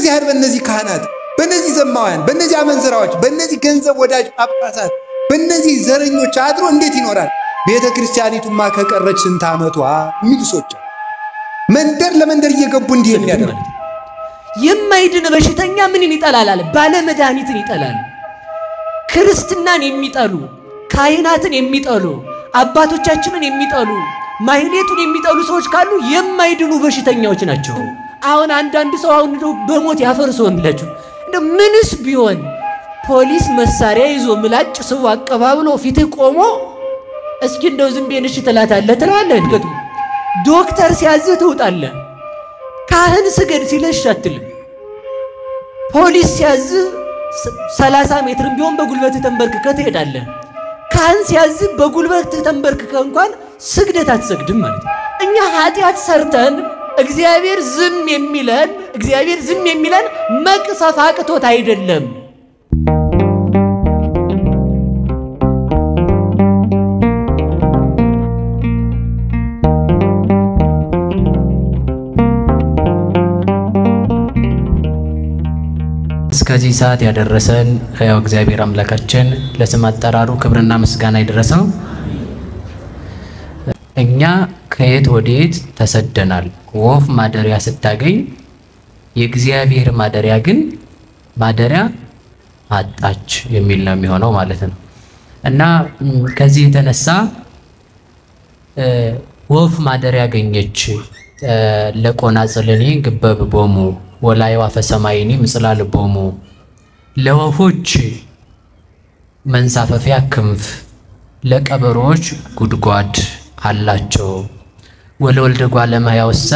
እግዚአብሔር በእነዚህ ካህናት በእነዚህ ዘማውያን በእነዚህ አመንዝራዎች በእነዚህ ገንዘብ ወዳጅ ጳጳሳት በእነዚህ ዘረኞች አድሮ እንዴት ይኖራል? ቤተ ክርስቲያኒቱማ ከቀረች ስንት ዓመቷ የሚሉ ሰዎች መንደር ለመንደር እየገቡ እንዲህ የሚያደርጉ የማይድን በሽተኛ ምንን ይጠላል አለ? ባለ መድኃኒትን ይጠላል። ክርስትናን የሚጠሉ ካህናትን የሚጠሉ አባቶቻችንን የሚጠሉ ማህሌቱን የሚጠሉ ሰዎች ካሉ የማይድኑ በሽተኛዎች ናቸው። አሁን አንዳንድ ሰው አሁን በሞት ያፈርሶንላችሁ እንደ ምንስ ቢሆን ፖሊስ መሳሪያ ይዞ ምላጭ ሰው አቀባብሎ ፊት ቆሞ እስኪ እንደው ዝም ብለሽ ትላታለህ ትላለህ። እንግዲህ ዶክተር ሲያዝህ ትውጣለህ። ካህን ስገድ ሲልሽ አትልም። ፖሊስ ሲያዝህ 30 ሜትር ቢሆን በጉልበት ተንበርክከህ ትሄዳለህ። ካህን ሲያዝህ በጉልበት ተንበርክከህ እንኳን ስግደት አትሰግድም ማለት ነው። እኛ ኃጢአት ሰርተን እግዚአብሔር ዝም የሚለን መቅሰፍ አቅቶት አይደለም። እስከዚህ ሰዓት ያደረሰን ሕያው እግዚአብሔር አምላካችን ለስም አጠራሩ ክብርና ምስጋና ይድረሰው። እኛ ከየት ወዴት ተሰደናል። ወፍ ማደሪያ ስታገኝ የእግዚአብሔር ማደሪያ ግን ማደሪያ አጣች የሚል ነው የሚሆነው ማለት ነው። እና ከዚህ የተነሳ ወፍ ማደሪያ ያገኘች ለቆናጽልኒ ግበብቦሙ ወላዩ አፈሰማይኒ ምጽላልቦሙ ለወፎች መንሳፈፊያ ክንፍ ለቀበሮች ጉድጓድ አላቸው። ወለወልደ ጓለማያውሰ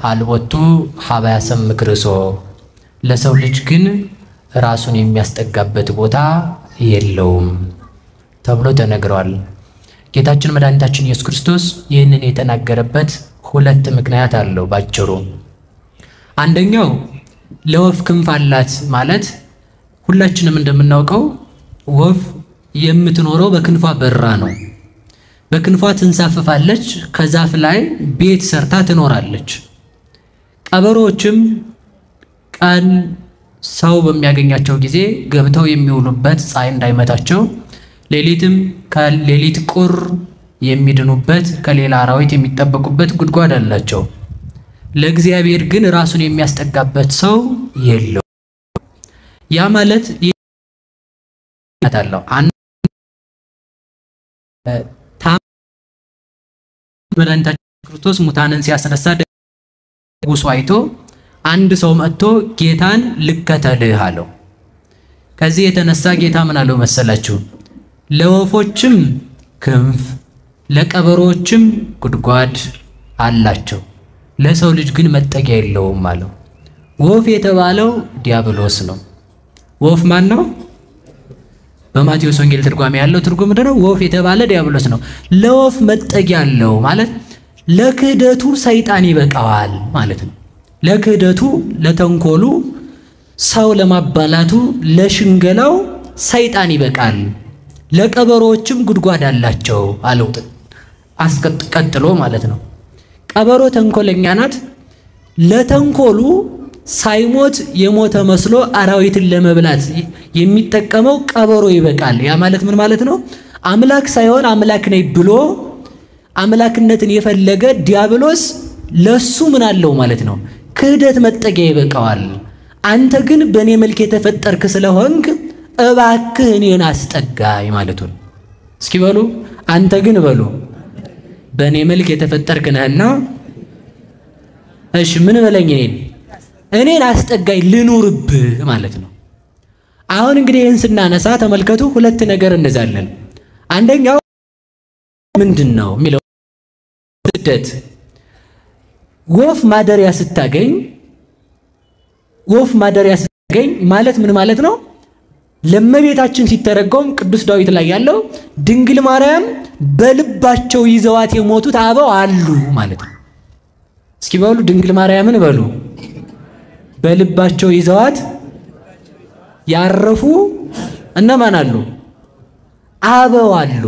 አልወቱ ሐባያሰም ምክርሶ ለሰው ልጅ ግን ራሱን የሚያስጠጋበት ቦታ የለውም ተብሎ ተነግሯል። ጌታችን መድኃኒታችን ኢየሱስ ክርስቶስ ይህንን የተናገረበት ሁለት ምክንያት አለው ባጭሩ። አንደኛው ለወፍ ክንፍ አላት ማለት ሁላችንም እንደምናውቀው ወፍ የምትኖረው በክንፏ በራ ነው። በክንፏ ትንሳፈፋለች፣ ከዛፍ ላይ ቤት ሰርታ ትኖራለች። ቀበሮችም ቀን ሰው በሚያገኛቸው ጊዜ ገብተው የሚውሉበት ፀሐይ እንዳይመታቸው፣ ሌሊትም ከሌሊት ቁር የሚድኑበት ከሌላ አራዊት የሚጠበቁበት ጉድጓድ አላቸው። ለእግዚአብሔር ግን ራሱን የሚያስጠጋበት ሰው የለው። ያ ማለት ያታለው መድኃኒታችን ክርስቶስ ሙታንን ሲያስነሳ ጉሱ አይቶ አንድ ሰው መጥቶ ጌታን ልከተልህ አለው። ከዚህ የተነሳ ጌታ ምን አለው መሰላችሁ? ለወፎችም ክንፍ ለቀበሮችም ጉድጓድ አላቸው፣ ለሰው ልጅ ግን መጠጊያ የለውም አለው። ወፍ የተባለው ዲያብሎስ ነው። ወፍ ማን ነው? በማቴዎስ ወንጌል ትርጓሜ ያለው ትርጉም ምንድነው? ወፍ የተባለ ዲያብሎስ ነው። ለወፍ መጠጊያ አለው ማለት ለክህደቱ ሰይጣን ይበቃዋል ማለት ነው። ለክህደቱ ለተንኮሉ ሰው ለማባላቱ ለሽንገላው ሰይጣን ይበቃል። ለቀበሮችም ጉድጓድ አላቸው አለው ቀጥሎ ማለት ነው። ቀበሮ ተንኮለኛ ናት። ለተንኮሉ ሳይሞት የሞተ መስሎ አራዊትን ለመብላት የሚጠቀመው ቀበሮ ይበቃል። ያ ማለት ምን ማለት ነው? አምላክ ሳይሆን አምላክ ነኝ ብሎ አምላክነትን የፈለገ ዲያብሎስ ለሱ ምን አለው ማለት ነው? ክህደት መጠጊያ ይበቃዋል። አንተ ግን በእኔ መልክ የተፈጠርክ ስለሆንክ እባክህ እኔን አስጠጋኝ ማለቱ ነው። እስኪ በሉ አንተ ግን በሉ በእኔ መልክ የተፈጠርክ ነህና እሺ ምን በለኝ እኔን አስጠጋኝ ልኑርብህ ማለት ነው። አሁን እንግዲህ ይህን ስናነሳ ተመልከቱ፣ ሁለት ነገር እንዛለን። አንደኛው ምንድነው የሚለው ስደት። ወፍ ማደሪያ ስታገኝ ማለት ምን ማለት ነው? ለመቤታችን ሲተረጎም ቅዱስ ዳዊት ላይ ያለው ድንግል ማርያም በልባቸው ይዘዋት የሞቱት አበው አሉ ማለት ነው። እስኪ በሉ ድንግል ማርያምን በሉ በልባቸው ይዘዋት ያረፉ እነማን አሉ? አበው አሉ።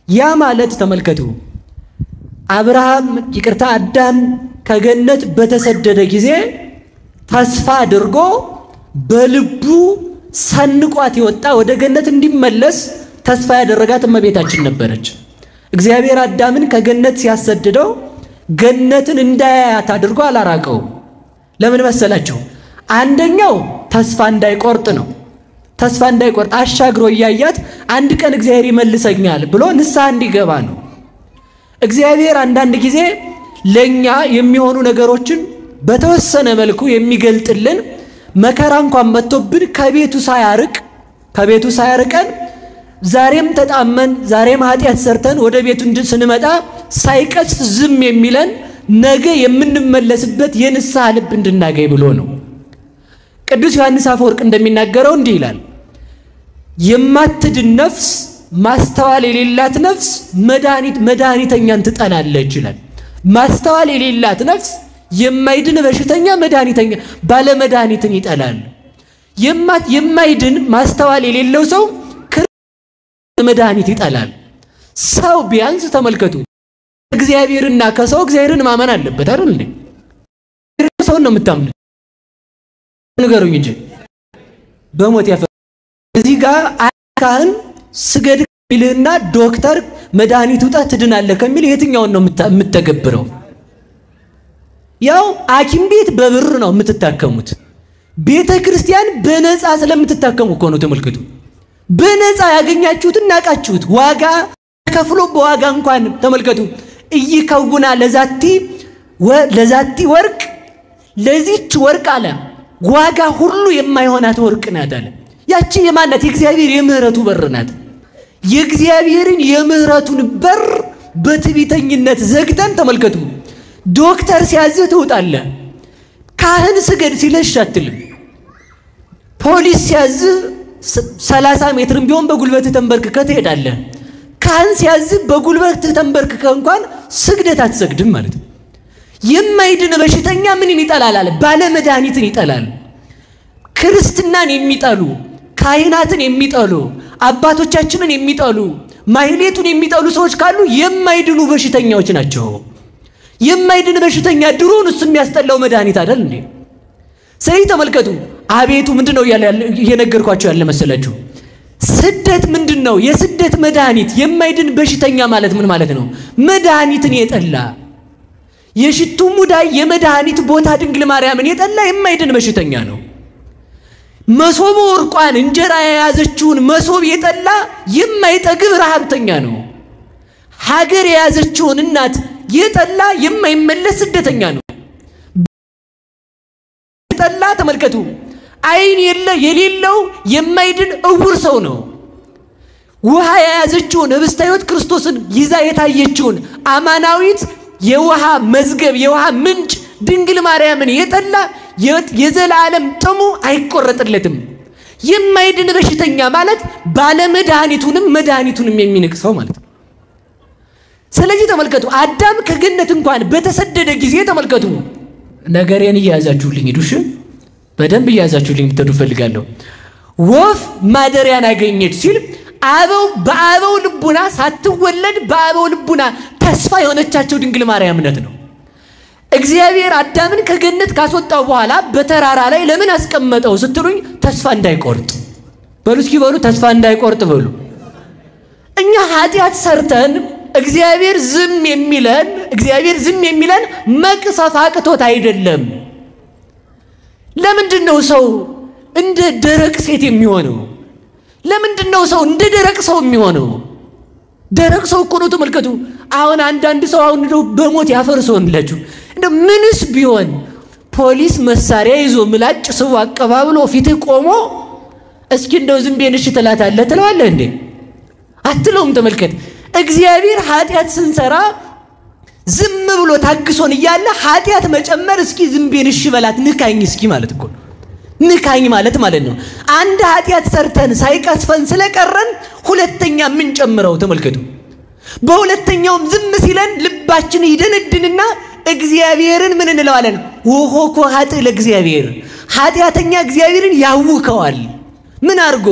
ያ ማለት ተመልከቱ፣ አዳም ከገነት በተሰደደ ጊዜ ተስፋ አድርጎ በልቡ ሰንቋት የወጣ ወደ ገነት እንዲመለስ ተስፋ ያደረጋት እመቤታችን ነበረች። እግዚአብሔር አዳምን ከገነት ሲያሰድደው ገነትን እንዳያያት አድርጎ አላራቀው። ለምን መሰላችሁ? አንደኛው ተስፋ እንዳይቆርጥ ነው። ተስፋ እንዳይቆርጥ አሻግሮ እያያት አንድ ቀን እግዚአብሔር ይመልሰኛል ብሎ ንስሐ እንዲገባ ነው። እግዚአብሔር አንዳንድ ጊዜ ለኛ የሚሆኑ ነገሮችን በተወሰነ መልኩ የሚገልጥልን መከራ እንኳን መጥቶብን ከቤቱ ሳያርቀን ዛሬም ተጣመን ዛሬም ኃጢአት ሰርተን ወደ ቤቱ ስንመጣ ሳይቀስፍ ዝም የሚለን ነገ የምንመለስበት የንስሐ ልብ እንድናገኝ ብሎ ነው። ቅዱስ ዮሐንስ አፈወርቅ እንደሚናገረው እንዲህ ይላል፣ የማትድን ነፍስ ማስተዋል የሌላት ነፍስ መድኃኒተኛን ትጠላለች ይላል። ማስተዋል የሌላት ነፍስ የማይድን በሽተኛ ባለ መድኃኒትን ይጠላል። የማይድን ማስተዋል የሌለው ሰው መድኃኒት ይጠላል። ሰው ቢያንስ ተመልከቱ እግዚአብሔርና ከሰው እግዚአብሔርን ማመን አለበት አይደል እንዴ? ሰው ነው የምታምኑ ነገሩኝ እንጂ በሞት ያፈ እዚህ ጋር ካህን ስገድ ይልህና ዶክተር መድኃኒት ውጣ ትድናለህ ከሚል የትኛውን ነው የምትተገብረው? ያው ሐኪም ቤት በብር ነው የምትታከሙት። ቤተ ክርስቲያን በነፃ ስለምትታከሙ እኮ ነው። ተመልከቱ በነፃ ያገኛችሁትን ናቃችሁት። ዋጋ ከፍሎ በዋጋ እንኳን ተመልከቱ እይከውና ለዛቲ ወርቅ ለዚች ወርቅ አለ ዋጋ ሁሉ የማይሆናት ወርቅ ናት አለ። ያቺ የማናት? የእግዚአብሔር የምህረቱ በር ናት። የእግዚአብሔርን የምህረቱን በር በትዕቢተኝነት ዘግተን ተመልከቱ ዶክተር ሲያዝህ ትውጣለህ። ካህን ስገድ ሲልህ አትልም። ፖሊስ ሲያዝህ 30 ሜትርም ቢሆን በጉልበት ተንበርክከህ ትሄዳለህ። ካህን ሲያዝህ በጉልበት ተንበርክከህ እንኳን ስግደት አትሰግድም ማለት ነው። የማይድን በሽተኛ ምንን ይጠላል አለ? ባለ መድኃኒትን ይጠላል። ክርስትናን የሚጠሉ ካህናትን የሚጠሉ አባቶቻችንን የሚጠሉ ማህሌቱን የሚጠሉ ሰዎች ካሉ የማይድኑ በሽተኛዎች ናቸው። የማይድን በሽተኛ ድሮንስ የሚያስጠላው መድኃኒት አይደል እንዴ? ስለዚህ ተመልከቱ አቤቱ ምንድነው እየነገርኳቸው ያለ መሰላችሁ? ስደት ምንድነው? የስደት መድኃኒት የማይድን በሽተኛ ማለት ምን ማለት ነው? መድኃኒትን የጠላ የሽቱ ሙዳይ የመድኃኒት ቦታ ድንግል ማርያምን የጠላ የማይድን በሽተኛ ነው። መሶበ ወርቋን እንጀራ የያዘችውን መሶብ የጠላ የማይጠግብ ረሃብተኛ ነው። ሀገር የያዘችውን እናት የጠላ የማይመለስ ስደተኛ ነው። የጠላ ተመልከቱ አይን የሌለው የማይድን እውር ሰው ነው። ውሃ የያዘችውን ህብስተ ሕይወት ክርስቶስን ይዛ የታየችውን አማናዊት የውሃ መዝገብ የውሃ ምንጭ ድንግል ማርያምን የጠላ የዘላለም ጥሙ አይቆረጥለትም። የማይድን በሽተኛ ማለት ባለ መድኃኒቱንም የሚንቅ ሰው ማለት ነው። ስለዚህ ተመልከቱ አዳም ከገነት እንኳን በተሰደደ ጊዜ ተመልከቱ ነገሬን እያያዛችሁልኝ ሄዱሽ በደንብ እያያዛችሁልኝ ልትሄዱ ፈልጋለሁ። ወፍ ማደሪያን አገኘች ሲል በአበው ልቡና ሳትወለድ በአበው ልቡና ተስፋ የሆነቻቸው ድንግል ማርያምነት ነው። እግዚአብሔር አዳምን ከገነት ካስወጣው በኋላ በተራራ ላይ ለምን አስቀመጠው ስትሉኝ ተስፋ እንዳይቆርጥ በሉ። እስኪ በሉ ተስፋ እንዳይቆርጥ በሉ። እኛ ኃጢአት ሰርተን እግዚአብሔር ዝም የሚለን መቅሰፍ አቅቶት አይደለም። ለምንድነው ሰው እንደ ደረቅ ሴት የሚሆነው? ለምንድነው ሰው እንደ ደረቅ ሰው የሚሆነው? ደረቅ ሰው እኮ ነው። ተመልከቱ አሁን አንዳንድ ሰው አሁን በሞት ያፈርሰውንላችሁ እንደ ምንስ ቢሆን ፖሊስ መሳሪያ ይዞ ምላጭ ስቡ አቀባብሎ ፊት ቆሞ እስኪ እንደው ዝም ብዬሽ ትላታለህ ትለዋለህ እንዴ? አትለውም። ተመልከት እግዚአብሔር ኃጢአት ስንሰራ ዝም ብሎ ታግሶን እያለ ኃጢአት መጨመር እስኪ ዝም ብዬሽ በላት ንካኝ እስኪ ማለት እኮ ንካኝ ማለት ነው። አንድ ኃጢአት ሰርተን ሳይቀስፈን ስለቀረን ሁለተኛ ምን ጨምረው ተመልከቱ። በሁለተኛውም ዝም ሲለን ልባችን ይደነድንና እግዚአብሔርን ምን እንለዋለን? ወሆኮ ኃጥእ ለእግዚአብሔር ኃጢአተኛ እግዚአብሔርን ያውከዋል። ምን አርጎ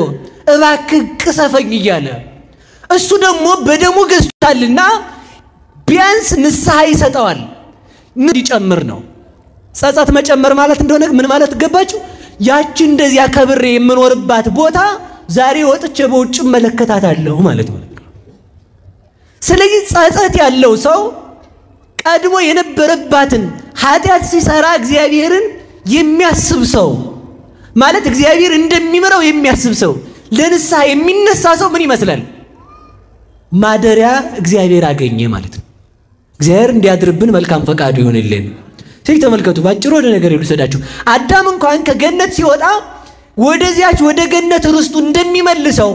እባክህ ቅሰፈኝ እያለ እሱ ደግሞ በደሙ ገዝቷልና ቢያንስ ንስሐ ይሰጠዋል። ምን ይጨምር ነው? ጸጸት መጨመር ማለት እንደሆነ ምን ማለት ገባችሁ? ያቺ እንደዚያ ከብሬ የምኖርባት ቦታ ዛሬ ወጥቼ በውጭ መለከታታለሁ ማለት ነው። ስለዚህ ጸጸት ያለው ሰው ቀድሞ የነበረባትን ኃጢአት ሲሰራ እግዚአብሔርን የሚያስብ ሰው ማለት እግዚአብሔር እንደሚመራው የሚያስብ ሰው ለንስሐ የሚነሳ ሰው ምን ይመስላል? ማደሪያ እግዚአብሔር አገኘ ማለት ነው። እግዚአብሔር እንዲያድርብን መልካም ፈቃዱ ይሁንልን። ስለዚህ ተመልከቱ፣ ባጭሩ ወደ ነገር ይልሰዳችሁ። አዳም እንኳን ከገነት ሲወጣ ወደዚያች ወደ ገነት ርስቱ እንደሚመልሰው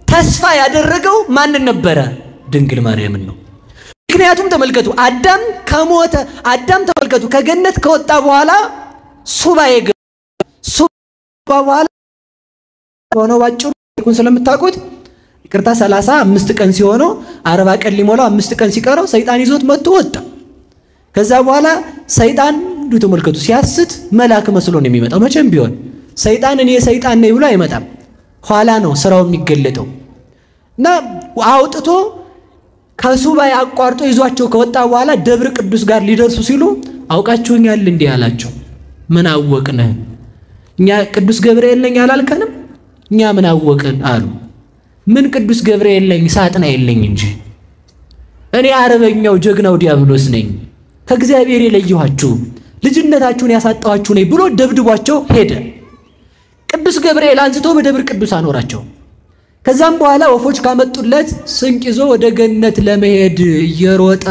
ተስፋ ያደረገው ማንን ነበረ? ድንግል ማርያምን ነው። ምክንያቱም ተመልከቱ አዳም ተመልከቱ ከገነት ከወጣ በኋላ ሱባኤ በኋላ ሆነው ባጭሩ ይኩን ስለምታውቁት ይቅርታ 35 ቀን ሲሆነው 40 ቀን ሊሞላው 5 ቀን ሲቀረው ሰይጣን ይዞት መጥቶ ወጣ። ከዛ በኋላ ሰይጣን ተመልከቱ ሲያስት መልአክ መስሎ ነው የሚመጣው። መቼም ቢሆን ሰይጣን እኔ ሰይጣን ነኝ ብሎ አይመጣም። ኋላ ነው ስራው የሚገለጠው። እና አውጥቶ ከሱባኤ አቋርጦ ይዟቸው ከወጣ በኋላ ደብረ ቅዱስ ጋር ሊደርሱ ሲሉ አውቃችሁኛል እንዴ አላቸው። ምን አወቅነ? እኛ ቅዱስ ገብርኤል ነኝ አላልከንም? እኛ ምን አወቅን አሉ። ምን ቅዱስ ገብርኤል ነኝ ሳጥናኤል ነኝ እንጂ እኔ አረበኛው ጀግናው ዲያብሎስ ነኝ፣ ከእግዚአብሔር የለየኋችሁ ልጅነታችሁን ያሳጣኋችሁ ነኝ ብሎ ደብድቧቸው ሄደ። ቅዱስ ገብርኤል አንስቶ በደብረ ቅዱስ አኖራቸው። ከዛም በኋላ ወፎች ካመጡለት ስንቅ ይዞ ወደ ገነት ለመሄድ እየሮጠ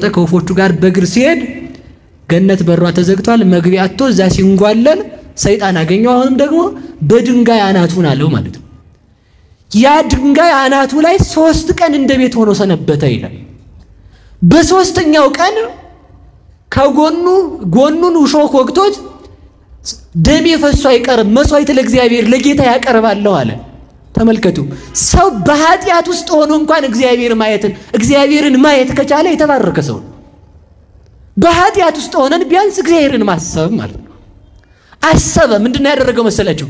ከወፎቹ ጋር በእግር ሲሄድ ገነት በሯ ተዘግቷል። መግቢያ አጥቶ እዛ ሲንጓለል ሰይጣን አገኘው። አሁንም ደግሞ በድንጋይ አናቱን አለው ማለት ነው። ያ ድንጋይ አናቱ ላይ 3 ቀን እንደ ቤት ሆኖ ሰነበተ ይላል። በሶስተኛው ቀን ከጎኑን ውሾክ ወግቶት ደም የፈሱ አይቀርም መስዋዕት ለእግዚአብሔር ለጌታ ያቀርባለሁ አለ። ተመልከቱ፣ ሰው በኃጢአት ውስጥ ሆኖ እንኳን እግዚአብሔርን ማየት ከቻለ የተባረከ ሰው ነው። በኃጢአት ውስጥ ሆነን ቢያንስ እግዚአብሔርን ማሰብ ማለት ነው። አሰበ። ምንድነው ያደረገው መሰላችሁ?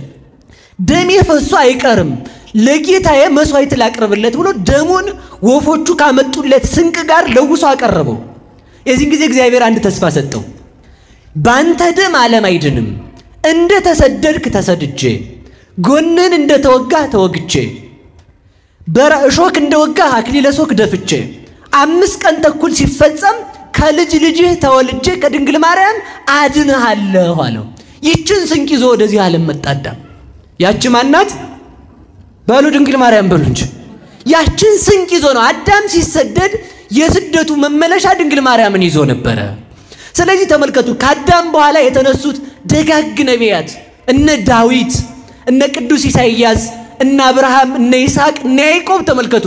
ደም የፈሱ አይቀርም ለጌታዬ መስዋዕት ላቀርብለት ብሎ ደሙን ወፎቹ ካመጡለት ስንቅ ጋር ለውሶ አቀረበው። የዚህን ጊዜ እግዚአብሔር አንድ ተስፋ ሰጠው። ባንተ ደም ዓለም አይድንም፣ እንደ ተሰደድክ ተሰድጄ ጎንን እንደ ተወጋ ተወግቼ በራእሾክ እንደወጋ አክሊለ ሦክ ደፍቼ 5 ቀን ተኩል ሲፈጸም ከልጅ ልጅህ ተወልጄ ከድንግል ማርያም አድንሃለሁ አለው። ይችን ስንቅ ይዞ ወደዚህ ዓለም መጣ አዳም። ያቺ ማናት? ባሉ ድንግል ማርያም በሉ እንጂ ያችን ስንቅ ይዞ ነው አዳም ሲሰደድ የስደቱ መመለሻ ድንግል ማርያምን ይዞ ነበረ። ስለዚህ ተመልከቱ ከአዳም በኋላ የተነሱት ደጋግ ነቢያት እነ ዳዊት እነ ቅዱስ ኢሳይያስ እነ አብርሃም እነ ይስሐቅ እነ ያዕቆብ ተመልከቱ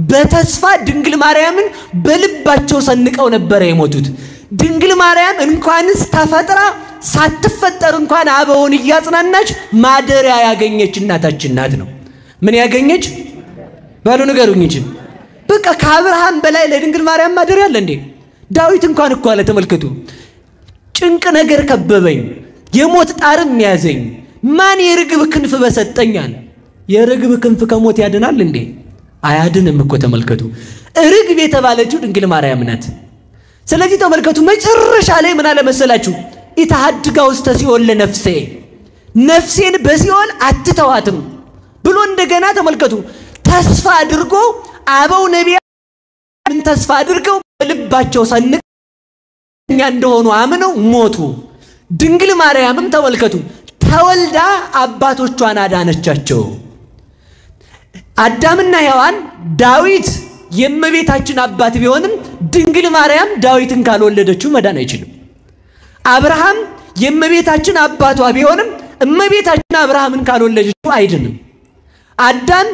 በተስፋ ድንግል ማርያምን በልባቸው ሰንቀው ነበር የሞቱት። ድንግል ማርያም እንኳንስ ተፈጥራ ሳትፈጠር እንኳን አበውን እያጽናናች ማደሪያ ያገኘች እናታችን ናት ነው። ምን ያገኘች ባሉ ንገሩኝ እንጂ በቃ ከአብርሃም በላይ ለድንግል ማርያም ማደሪያ አለ እንዴ? ዳዊት እንኳን እኮ አለ ተመልከቱ፣ ጭንቅ ነገር ከበበኝ የሞት ጣርም ያዘኝ ማን የርግብ ክንፍ በሰጠኝ አለ። የርግብ ክንፍ ከሞት ያድናል እንዴ? አያድንም እኮ ተመልከቱ። ርግብ የተባለችው ድንግል ማርያም ናት። ስለዚህ ተመልከቱ መጨረሻ ላይ ምን አለ መሰላችሁ? ኢታሃድጋ ውስተ ሲኦል ለነፍሴ ነፍሴን በሲኦል አትተዋትም ብሎ እንደገና ተመልከቱ ተስፋ አድርጎ አበው ነቢያት ተስፋ አድርገው በልባቸው ሰንቀው እንደሆኑ አምነው ሞቱ። ድንግል ማርያምም ተመልከቱ ተወልዳ አባቶቿን አዳነቻቸው። አዳምና ሔዋን ዳዊት የእመቤታችን አባት ቢሆንም ድንግል ማርያም ዳዊትን ካልወለደችው መዳን አይችልም። አብርሃም የእመቤታችን አባቷ ቢሆንም እመቤታችን አብርሃምን ካልወለደችው አይድንም። አዳም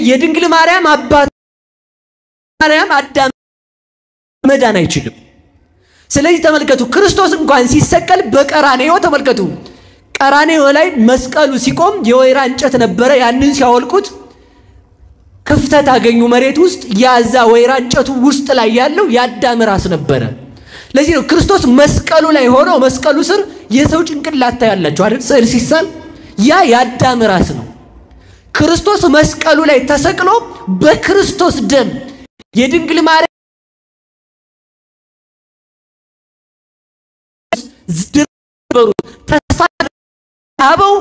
የድንግል ማርያም አባት ማርያም አዳም መዳን አይችልም። ስለዚህ ተመልከቱ ክርስቶስ እንኳን ሲሰቀል በቀራንዮ ተመልከቱ ቀራንዮ ላይ መስቀሉ ሲቆም የወይራ እንጨት ነበረ። ያንን ሲያወልቁት ክፍተት አገኙ መሬት ውስጥ። ያዛ ወይራ እንጨቱ ውስጥ ላይ ያለው የአዳም ራስ ነበረ። ለዚህ ነው ክርስቶስ መስቀሉ ላይ ሆኖ መስቀሉ ስር የሰው ጭንቅላት ያላችሁ አይደል ስዕል ሲሳል ያ የአዳም ራስ ነው። ክርስቶስ መስቀሉ ላይ ተሰቅሎ በክርስቶስ ደም የድንግል ማርያም ዝድበሩ ተስፋ አበው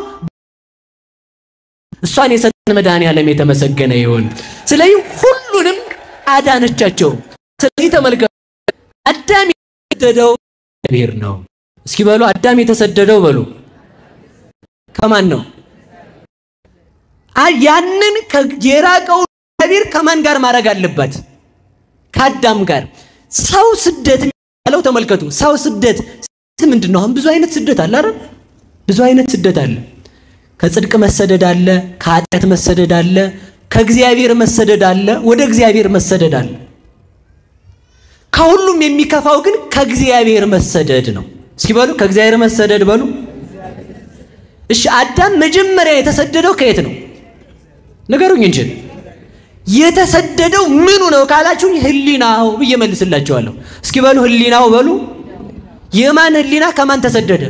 እሷን የሰጠን መድኃኒዓለም የተመሰገነ ይሁን። ስለዚህ ሁሉንም አዳነቻቸው። ስለዚህ ተመልከቱ አዳም የተሰደደው እግዚአብሔር ነው። እስኪ በሉ አዳም የተሰደደው በሉ ከማን ነው? ያንን ከየራቀው እግዚአብሔር ከማን ጋር ማድረግ አለበት? ከአዳም ጋር። ሰው ስደት የሚባለው ተመልከቱ ሰው ስደት ምንድነው? አሁን ብዙ አይነት ስደት አለ አይደል? ብዙ አይነት ስደት አለ። ከጽድቅ መሰደድ አለ፣ ከኃጢአት መሰደድ አለ፣ ከእግዚአብሔር መሰደድ አለ፣ ወደ እግዚአብሔር መሰደድ አለ። ከሁሉም የሚከፋው ግን ከእግዚአብሔር መሰደድ ነው። እስኪ በሉ ከእግዚአብሔር መሰደድ በሉ። እሺ አዳም መጀመሪያ የተሰደደው ከየት ነው? ንገሩኝ እንጂ የተሰደደው ምኑ ነው ካላችሁኝ ህሊናው ብዬ መልስላችኋለሁ። እስኪ በሉ ህሊናው በሉ። የማን ህሊና ከማን ተሰደደ?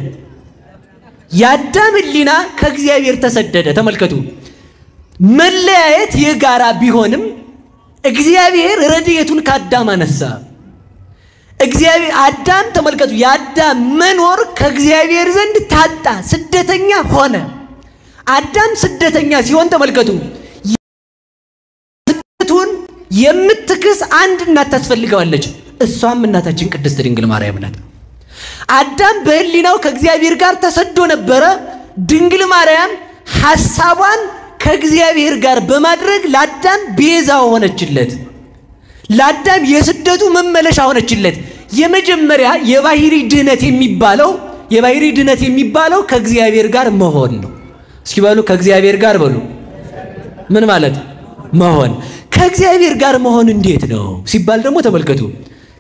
የአዳም ህሊና ከእግዚአብሔር ተሰደደ። ተመልከቱ መለያየት የጋራ ቢሆንም እግዚአብሔር ረድኤቱን ከአዳም አነሳ። እግዚአብሔር አዳም ተመልከቱ የአዳም መኖር ከእግዚአብሔር ዘንድ ታጣ፣ ስደተኛ ሆነ። አዳም ስደተኛ ሲሆን ተመልከቱ ስደቱን የምትክስ አንድ እናት ታስፈልገዋለች። እሷም እናታችን ቅድስት ድንግል ማርያም ናት። አዳም በህሊናው ከእግዚአብሔር ጋር ተሰዶ ነበረ። ድንግል ማርያም ሐሳቧን ከእግዚአብሔር ጋር በማድረግ ለአዳም ቤዛ ሆነችለት። ለአዳም የስደቱ መመለሻ ሆነችለት። የመጀመሪያ የባህሪ ድህነት የሚባለው ከእግዚአብሔር ጋር መሆን ነው። እስኪ በሉ ከእግዚአብሔር ጋር በሉ። ምን ማለት መሆን? ከእግዚአብሔር ጋር መሆን እንዴት ነው ሲባል ደግሞ ተመልከቱ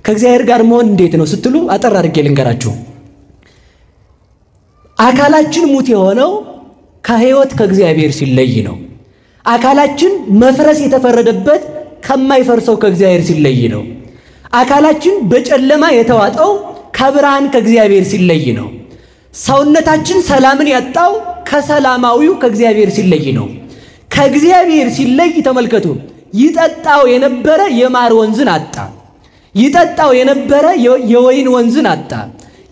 ከእግዚአብሔር ጋር መሆን እንዴት ነው ስትሉ አጠር አድርጌ ልንገራችሁ። አካላችን ሙት የሆነው ከህይወት ከእግዚአብሔር ሲለይ ነው። አካላችን መፍረስ የተፈረደበት ከማይፈርሰው ከእግዚአብሔር ሲለይ ነው። አካላችን በጨለማ የተዋጠው ከብርሃን ከእግዚአብሔር ሲለይ ነው። ሰውነታችን ሰላምን ያጣው ከሰላማዊው ከእግዚአብሔር ሲለይ ነው። ከእግዚአብሔር ሲለይ ተመልከቱ ይጠጣው የነበረ የማር ወንዝን አጣ። ይጠጣው የነበረ የወይን ወንዝን አጣ።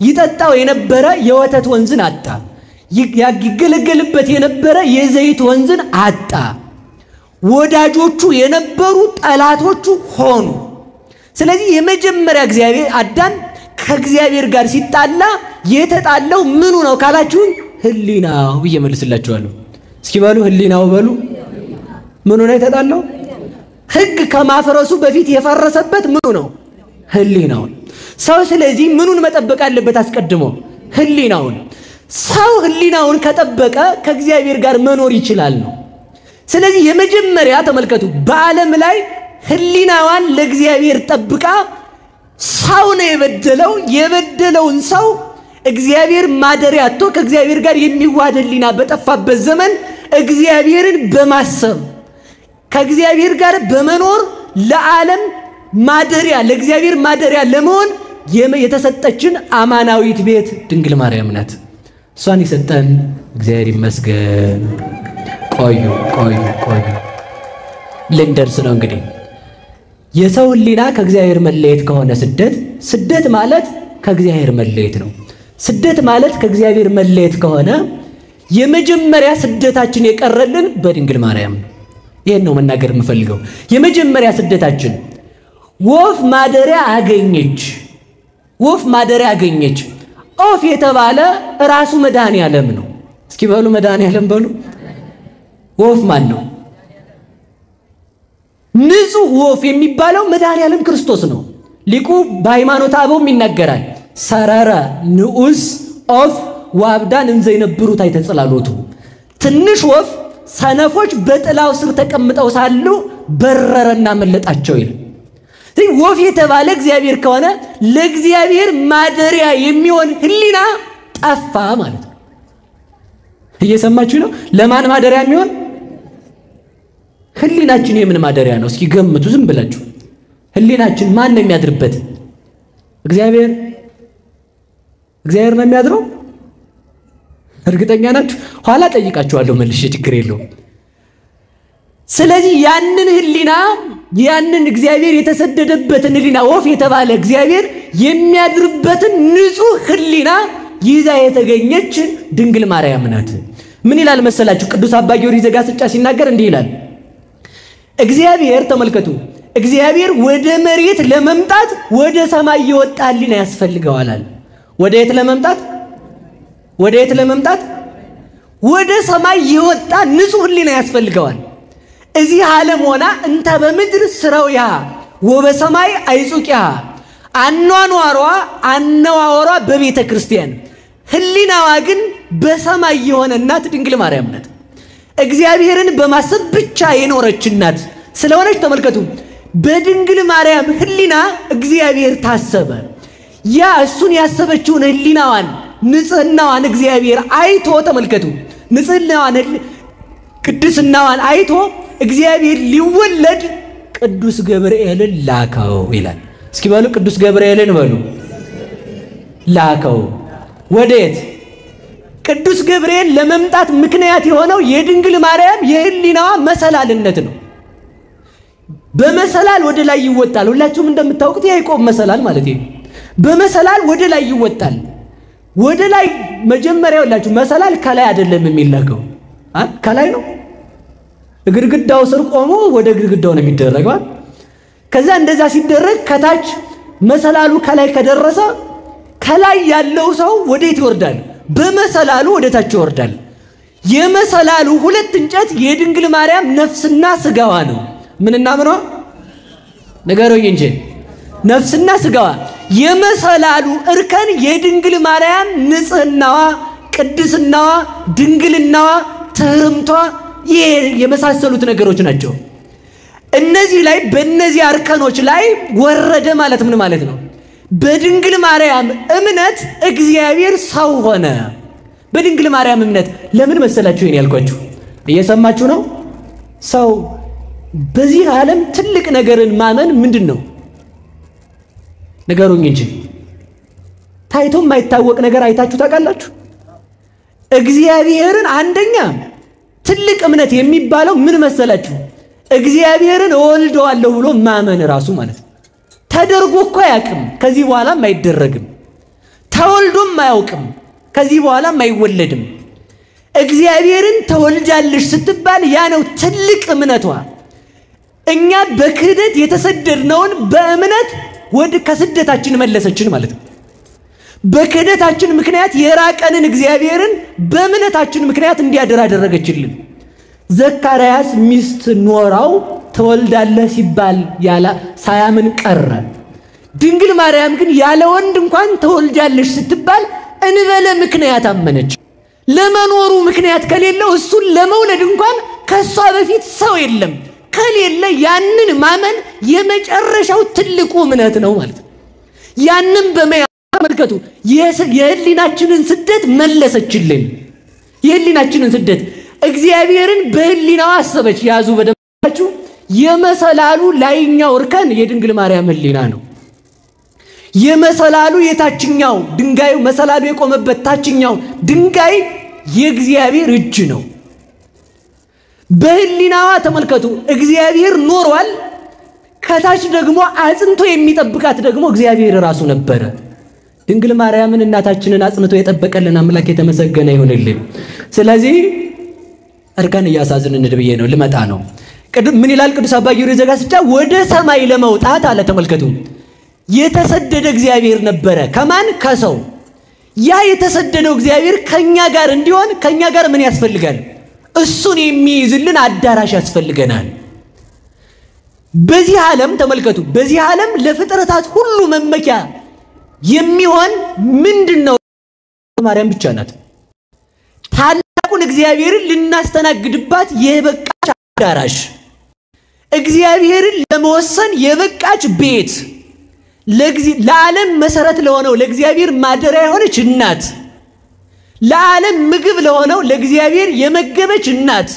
ይጠጣው የነበረ የወተት ወንዝን አጣ። ያገለገልበት የነበረ የዘይት ወንዝን አጣ። ወዳጆቹ የነበሩ ጠላቶቹ ሆኑ። ስለዚህ የመጀመሪያ እግዚአብሔር አዳም ከእግዚአብሔር ጋር ሲጣላ የተጣለው ምኑ ነው ካላችሁ ህሊናው ብዬ መልስላችኋለሁ። እስኪ በሉ ህሊናው በሉ። ምኑ ነው የተጣለው? ህግ ከማፍረሱ በፊት የፈረሰበት ምኑ ነው? ህሊናው። ሰው ስለዚህ ምኑን መጠበቅ አለበት? አስቀድሞ ህሊናውን። ሰው ህሊናውን ከጠበቀ ከእግዚአብሔር ጋር መኖር ይችላል ነው። ስለዚህ የመጀመሪያ ተመልከቱ በዓለም ላይ ህሊናዋን ለእግዚአብሔር ጠብቃ ሰው ነው የበደለው። የበደለውን ሰው እግዚአብሔር ማደሪያ አጥቶ ከእግዚአብሔር ጋር የሚዋሃድ ህሊና በጠፋበት ዘመን እግዚአብሔርን በማሰብ ከእግዚአብሔር ጋር በመኖር ለዓለም ማደሪያ ለእግዚአብሔር ማደሪያ ለመሆን የተሰጠችን አማናዊት ቤት ድንግል ማርያም ናት። እሷን የሰጠን እግዚአብሔር ይመስገን። ቆዩ ልንደርስ ነው እንግዲህ። የሰው ህሊና ከእግዚአብሔር መለየት ከሆነ ስደት ማለት ከእግዚአብሔር መለየት ነው። ስደት ማለት ከእግዚአብሔር መለየት ከሆነ የመጀመሪያ ስደታችን የቀረልን በድንግል ማርያም ነው። ይሄን ነው መናገር የምፈልገው። የመጀመሪያ ስደታችን ወፍ ማደሪያ አገኘች። ኦፍ የተባለ ራሱ መድኃኒዓለም ነው። እስኪ በሉ መድኃኒዓለም በሉ። ወፍ ማን ነው? ንጹህ ወፍ የሚባለው መድኃኒዓለም ክርስቶስ ነው። ሊቁ በሃይማኖተ አበውም ይናገራል። ሰረረ ንዑስ ኦፍ ዋብዳን እንዘይነብሩ ታይተጸላሎቱ። ትንሽ ወፍ ሰነፎች በጥላው ስር ተቀምጠው ሳሉ በረረና መለጣቸው ይላል። ስለዚህ ወፍ የተባለ እግዚአብሔር ከሆነ ለእግዚአብሔር ማደሪያ የሚሆን ህሊና ጠፋ ማለት ነው። እየሰማችሁ ነው? ለማን ማደሪያ የሚሆን ህሊናችን? የምን ማደሪያ ነው? እስኪ ገምቱ ዝም ብላችሁ። ህሊናችን ማን ነው የሚያድርበት? እግዚአብሔር ነው የሚያድረው? እርግጠኛ ናችሁ? ኋላ ጠይቃችኋለሁ መልሼ፣ ችግር የለውም። ስለዚህ ያንን እግዚአብሔር የተሰደደበትን ህሊና ወፍ የተባለ እግዚአብሔር የሚያድርበትን ንጹህ ህሊና ይዛ የተገኘች ድንግል ማርያም ናት። ምን ይላል መሰላችሁ? ቅዱስ አባ ጊዮርጊስ ዘጋስጫ ሲናገር እንዲህ ይላል። እግዚአብሔር ተመልከቱ፣ እግዚአብሔር ወደ መሬት ለመምጣት ወደ ሰማይ የወጣ ሕሊና ያስፈልገዋል። ወደ የት ለመምጣት? ወደ የት ለመምጣት? ወደ ሰማይ የወጣ ንጹሕ ሕሊና ያስፈልገዋል። እዚህ ዓለም ሆና እንተ በምድር ስራውያ ወበሰማይ አይጹቂያ አኗኗሯ በቤተ ክርስቲያን ሕሊናዋ ግን በሰማይ የሆነ እናት ድንግል ማርያም ናት። እግዚአብሔርን በማሰብ ብቻ የኖረች እናት ስለሆነች ተመልከቱ፣ በድንግል ማርያም ሕሊና እግዚአብሔር ታሰበ። ያ እሱን ያሰበችውን ሕሊናዋን ንጽህናዋን እግዚአብሔር አይቶ ተመልከቱ፣ ንጽህናዋን ቅድስናዋን አይቶ እግዚአብሔር ሊወለድ ቅዱስ ገብርኤልን ላከው ይላል። እስኪ በሉ ቅዱስ ገብርኤልን በሉ ላከው። ወዴት? ቅዱስ ገብርኤል ለመምጣት ምክንያት የሆነው የድንግል ማርያም የሕሊናዋ መሰላልነት ነው። በመሰላል ወደ ላይ ይወጣል። ሁላችሁም እንደምታውቁት ያዕቆብ መሰላል ማለት ነው። በመሰላል ወደ ላይ ይወጣል። ወደ ላይ መጀመሪያ ሁላችሁ መሰላል ከላይ አይደለም የሚላከው፣ ከላይ ነው። ግድግዳው ስር ቆሞ ወደ ግድግዳው ነው የሚደረገው። ከዛ እንደዛ ሲደረግ ከታች መሰላሉ ከላይ ከደረሰ ከላይ ያለው ሰው ወዴት ይወርዳል? በመሰላሉ ወደ ታች ይወርዳል። የመሰላሉ ሁለት እንጨት የድንግል ማርያም ነፍስና ስጋዋ ነው። ምንና ምኗ? ነገሩኝ እንጂ ነፍስና ስጋዋ። የመሰላሉ እርከን የድንግል ማርያም ንጽህናዋ፣ ቅድስናዋ፣ ድንግልናዋ፣ ትህርምቷ የመሳሰሉት ነገሮች ናቸው። እነዚህ ላይ በእነዚህ እርከኖች ላይ ወረደ ማለት ምን ማለት ነው? በድንግል ማርያም እምነት እግዚአብሔር ሰው ሆነ። በድንግል ማርያም እምነት ለምን መሰላችሁ ይሄን ያልኳችሁ? እየሰማችሁ ነው? ሰው በዚህ ዓለም ትልቅ ነገርን ማመን ምንድነው? ነገሩኝ እንጂ ታይቶ የማይታወቅ ነገር አይታችሁ ታውቃላችሁ? እግዚአብሔርን አንደኛ ትልቅ እምነት የሚባለው ምን መሰላችሁ? እግዚአብሔርን እወልደዋለሁ ብሎ ማመን ራሱ ማለት ነው። ተደርጎ እኮ አያውቅም፣ ከዚህ በኋላም አይደረግም። ተወልዶም አያውቅም፣ ከዚህ በኋላም አይወለድም። እግዚአብሔርን ተወልጃለሽ ስትባል ያ ነው ትልቅ እምነቷ። እኛ በክህደት የተሰደድነውን በእምነት ወደ ከስደታችን መለሰችን ማለት ነው። በክህደታችን ምክንያት የራቀንን እግዚአብሔርን በእምነታችን ምክንያት እንዲያደር አደረገችልን። ዘካርያስ ሚስት ኖራው ተወልዳለህ ሲባል ሳያምን ቀረ። ድንግል ማርያም ግን ያለ ወንድ እንኳን ተወልጃለሽ ስትባል እንበለ ምክንያት አመነች። ለመኖሩ ምክንያት ከሌለው እሱን ለመውለድ እንኳን ከሷ በፊት ሰው የለም ከሌለ ያንን ማመን የመጨረሻው ትልቁ እምነት ነው ማለት ነው። ያንን በመመልከቱ የሕሊናችንን ስደት መለሰችልን። የሕሊናችንን ስደት እግዚአብሔርን በሕሊናዋ አሰበች። ያዙ በደምባችሁ። የመሰላሉ ላይኛው እርከን የድንግል ማርያም ሕሊና ነው። የመሰላሉ የታችኛው ድንጋዩ መሰላሉ የቆመበት ታችኛው ድንጋይ የእግዚአብሔር እጅ ነው። በሕሊናዋ ተመልከቱ እግዚአብሔር ኖሯል። ከታች ደግሞ አጽንቶ የሚጠብቃት ደግሞ እግዚአብሔር ራሱ ነበረ። ድንግል ማርያምን እናታችንን አጽንቶ የጠበቀልን አምላክ የተመሰገነ ይሁንልን። ስለዚህ እርከን እያሳዝንን ብዬ ነው ልመጣ ነው። ምን ይላል ቅዱስ አባ ጊዮርጊስ ዘጋስጫ? ወደ ሰማይ ለመውጣት አለ ተመልከቱ የተሰደደ እግዚአብሔር ነበረ። ከማን? ከሰው። ያ የተሰደደው እግዚአብሔር ከኛ ጋር እንዲሆን ከኛ ጋር ምን ያስፈልጋል? እሱን የሚይዝልን አዳራሽ ያስፈልገናል። በዚህ ዓለም ተመልከቱ፣ በዚህ ዓለም ለፍጥረታት ሁሉ መመኪያ የሚሆን ምንድነው? ማርያም ብቻ ናት። ታላቁን እግዚአብሔርን ልናስተናግድባት የበቃች አዳራሽ፣ እግዚአብሔርን ለመወሰን የበቃች ቤት፣ ለዓለም መሰረት ለሆነው ለእግዚአብሔር ማደሪያ የሆነች እናት፣ ለዓለም ምግብ ለሆነው ለእግዚአብሔር የመገበች እናት፣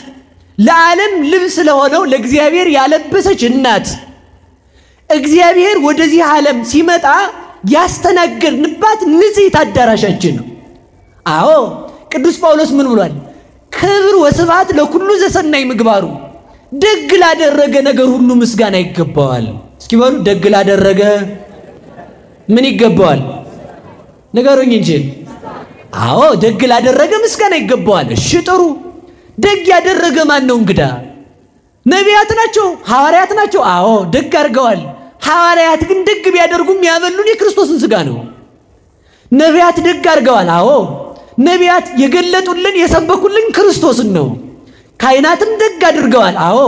ለዓለም ልብስ ለሆነው ለእግዚአብሔር ያለበሰች እናት፣ እግዚአብሔር ወደዚህ ዓለም ሲመጣ ያስተናገድንባት ንጽሕት አዳራሻችን ነው። አዎ ቅዱስ ጳውሎስ ምን ብሏል? ክብር ወስብሐት ለኩሉ ዘሰናይ ምግባሩ። ደግ ላደረገ ነገር ሁሉ ምስጋና ይገባዋል። እስኪ በሉ ደግ ላደረገ ምን ይገባዋል? ንገሩኝ እንጂ አዎ ደግ ላደረገ ምስጋና ይገባዋል። እሺ ጥሩ። ደግ ያደረገ ማን ነው እንግዳ? ነቢያት ናቸው፣ ሐዋርያት ናቸው። አዎ ደግ አድርገዋል። ሐዋርያት ግን ደግ ቢያደርጉም ያበሉን የክርስቶስን ሥጋ ነው። ነቢያት ደግ አድርገዋል። አዎ ነቢያት የገለጡልን የሰበኩልን ክርስቶስን ነው። ካህናትም ደግ አድርገዋል። አዎ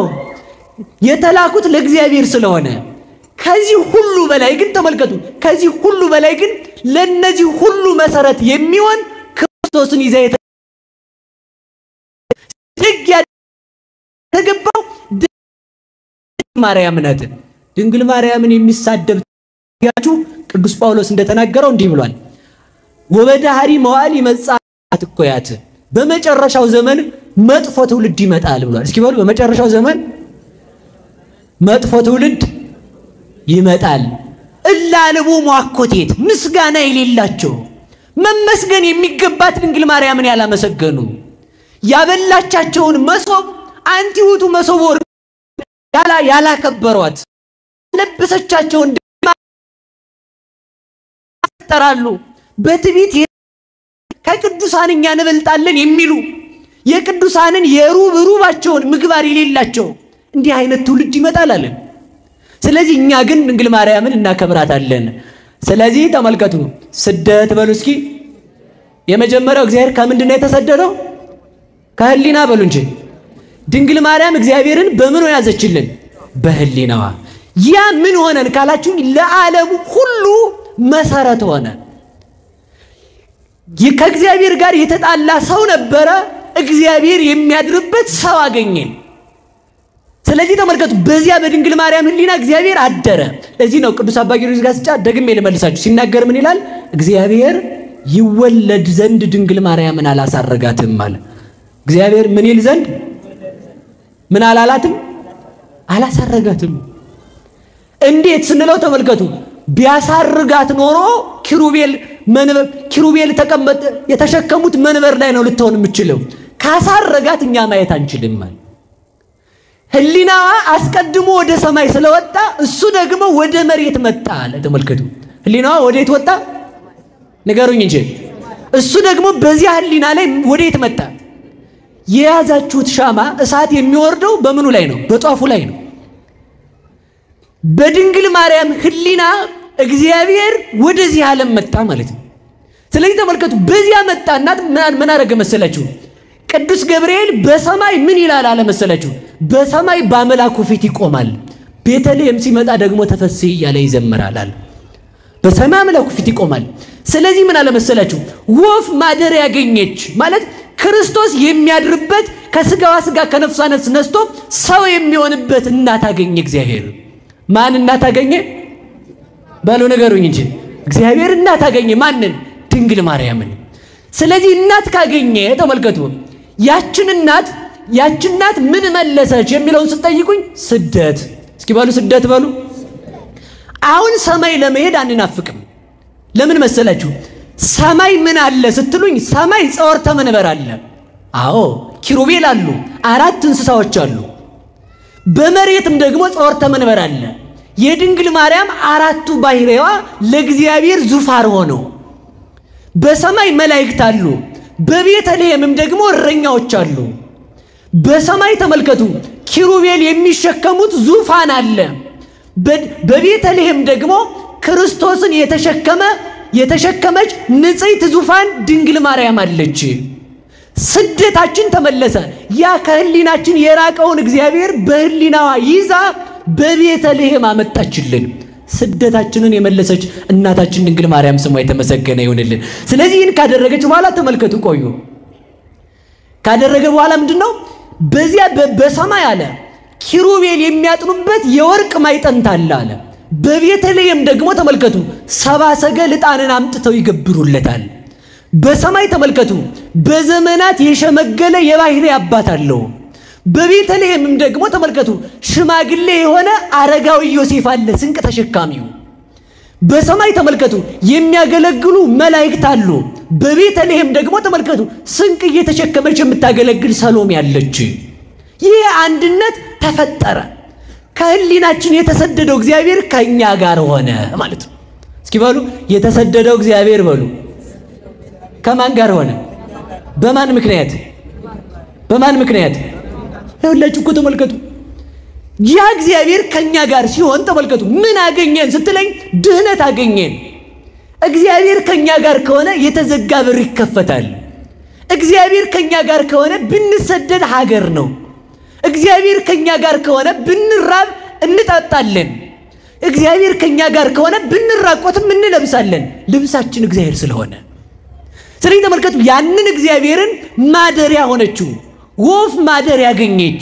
የተላኩት ለእግዚአብሔር ስለሆነ። ከዚህ ሁሉ በላይ ግን ተመልከቱ፣ ከዚህ ሁሉ በላይ ግን ለነዚህ ሁሉ መሰረት የሚሆን ክርስቶስን ይዘ ደግ ያደረገው ማርያም ናት። ድንግል ማርያምን የሚሳደብ ያችሁ ቅዱስ ጳውሎስ እንደተናገረው እንዲህ ብሏል። ወበዳህሪ መዋዕል ይመጻት እኮያት በመጨረሻው ዘመን መጥፎ ትውልድ ይመጣል ብሏል። እስኪ በሉ በመጨረሻው ዘመን መጥፎ ትውልድ ይመጣል። እላልቡ ሟኮቴት ምስጋና የሌላቸው መመስገን የሚገባት ድንግል ማርያምን ያላመሰገኑ ያበላቻቸውን መሶብ አንቲውቱ መሶብ ወርቅ ያላከበሯት ለበሰቻቸውን ተራሉ በትዕቢት ከቅዱሳን እኛ እንበልጣለን የሚሉ የቅዱሳንን የሩባቸውን ምግባር የሌላቸው እንዲህ አይነት ትውልድ ይመጣል አለ። ስለዚህ እኛ ግን ድንግል ማርያምን እናከብራታለን። ስለዚህ ተመልከቱ ስደት በሉ እስኪ። የመጀመሪያው እግዚአብሔር ከምንድነው የተሰደደው? ከህሊና በሉ እንጂ። ድንግል ማርያም እግዚአብሔርን በምን ያዘችልን? በህሊናዋ። ያ ምን ሆነን ካላችሁ ለዓለሙ ሁሉ መሰረት ሆነ። ከእግዚአብሔር ጋር የተጣላ ሰው ነበረ፣ እግዚአብሔር የሚያድርበት ሰው አገኘን። ስለዚህ ተመልከቱ በዚያ በድንግል ማርያም ህሊና እግዚአብሔር አደረ። ለዚህ ነው ቅዱስ አባ ጊዮርጊስ ጋስጫ ደግሜ ልመልሳችሁ ሲናገር ምን ይላል? እግዚአብሔር ይወለድ ዘንድ ድንግል ማርያምን አላሳረጋትም ማለት። እግዚአብሔር ምን ይል ዘንድ ምን አላላትም? አላሳረጋትም። እንዴት ስንለው ተመልከቱ ቢያሳርጋት ኖሮ ኪሩቤል ተቀመጠ የተሸከሙት መንበር ላይ ነው ልትሆን የምትችለው። ካሳረጋት እኛ ማየት አንችልም ማለት። ህሊናዋ አስቀድሞ ወደ ሰማይ ስለወጣ እሱ ደግሞ ወደ መሬት መጣ አለ። ተመልከቱ ህሊናዋ ወዴት ወጣ? ንገሩኝ እንጂ። እሱ ደግሞ በዚያ ህሊና ላይ ወዴት መጣ? የያዛችሁት ሻማ እሳት የሚወርደው በምኑ ላይ ነው? በጧፉ ላይ ነው። በድንግል ማርያም ህሊና እግዚአብሔር ወደዚህ ዓለም መጣ ማለት ነው። ስለዚህ ተመልከቱ በዚያ መጣና ምን አደረገ መሰላችሁ? ቅዱስ ገብርኤል በሰማይ ምን ይላል አለ መሰላችሁ? በሰማይ በአምላኩ ፊት ይቆማል። ቤተልሔም ሲመጣ ደግሞ ተፈስሒ እያለ ይዘምራል አለ። በሰማይ አምላኩ ፊት ይቆማል። ስለዚህ ምን አለ መሰላችሁ? ወፍ ማደሪያ ያገኘች ማለት ክርስቶስ የሚያድርበት ከስጋዋ ስጋ ከነፍሷ ነፍስ ነስቶ ሰው የሚሆንበት እናት አገኘ እግዚአብሔር። ማን እናት አገኘ? ባሉ ነገሩኝ እንጂ እግዚአብሔር እናት አገኘ። ማንን? ድንግል ማርያምን። ስለዚህ እናት ካገኘ ተመልከቱ ያችን እናት ምን መለሰች የሚለውን ስትጠይቁኝ ስደት። እስኪ ባሉ ስደት ባሉ። አሁን ሰማይ ለመሄድ አንናፍቅም። ለምን መሰላችሁ? ሰማይ ምን አለ ስትሉኝ ሰማይ ጸወርተ መንበር አለ። አዎ ኪሩቤል አሉ፣ 4 እንስሳዎች አሉ። በመሬትም ደግሞ ጸወርተ መንበር አለ። የድንግል ማርያም 4ቱ ባህሪዋ ለእግዚአብሔር ዙፋን ሆነው በሰማይ መላእክት አሉ። በቤተልሔምም ደግሞ እረኛዎች አሉ። በሰማይ ተመልከቱ ኪሩቤል የሚሸከሙት ዙፋን አለ። በቤተልሔም ደግሞ ክርስቶስን የተሸከመች ንጽሕት ዙፋን ድንግል ማርያም አለች። ስደታችን ተመለሰ። ያ ከህሊናችን የራቀውን እግዚአብሔር በህሊናዋ ይዛ በቤተልሔም አመጣችልን። ስደታችንን የመለሰች እናታችን ድንግል ማርያም ስሟ የተመሰገነ ይሁንልን። ስለዚህ ይህን ካደረገች በኋላ ተመልከቱ ቆዩ። ካደረገ በኋላ ምንድነው? በዚያ በሰማይ አለ ኪሩቤል የሚያጥኑበት የወርቅ ማዕጠንት አለ። በቤተልሔም ደግሞ ተመልከቱ 70 ሰገል ዕጣንን አምጥተው ይገብሩለታል። በሰማይ ተመልከቱ በዘመናት የሸመገለ የባህሪ አባት አለው። በቤተልሔምም ደግሞ ተመልከቱ ሽማግሌ የሆነ አረጋዊ ዮሴፍ አለ ስንቅ ተሸካሚው። በሰማይ ተመልከቱ የሚያገለግሉ መላእክት አሉ። በቤተልሔም ደግሞ ተመልከቱ ስንቅ እየተሸከመች የምታገለግል ሰሎሜ ያለች። ይህ አንድነት ተፈጠረ። ከህሊናችን የተሰደደው እግዚአብሔር ከኛ ጋር ሆነ ማለት ነው። እስኪ በሉ የተሰደደው እግዚአብሔር በሉ ከማን ጋር ሆነ? በማን ምክንያት? በማን ምክንያት? ይኸውላችሁ እኮ ተመልከቱ። ያ እግዚአብሔር ከኛ ጋር ሲሆን ተመልከቱ፣ ምን አገኘን ስትለኝ ድህነት አገኘን። እግዚአብሔር ከኛ ጋር ከሆነ የተዘጋ በር ይከፈታል። እግዚአብሔር ከኛ ጋር ከሆነ ብንሰደድ ሀገር ነው። እግዚአብሔር ከኛ ጋር ከሆነ ብንራብ እንጠጣለን። እግዚአብሔር ከኛ ጋር ከሆነ ብንራቆትም እንለብሳለን። ልብሳችን እግዚአብሔር ስለሆነ ስለዚህ ተመልከቱ፣ ያንን እግዚአብሔርን ማደሪያ ሆነችው። ወፍ ማደሪያ ያገኘች።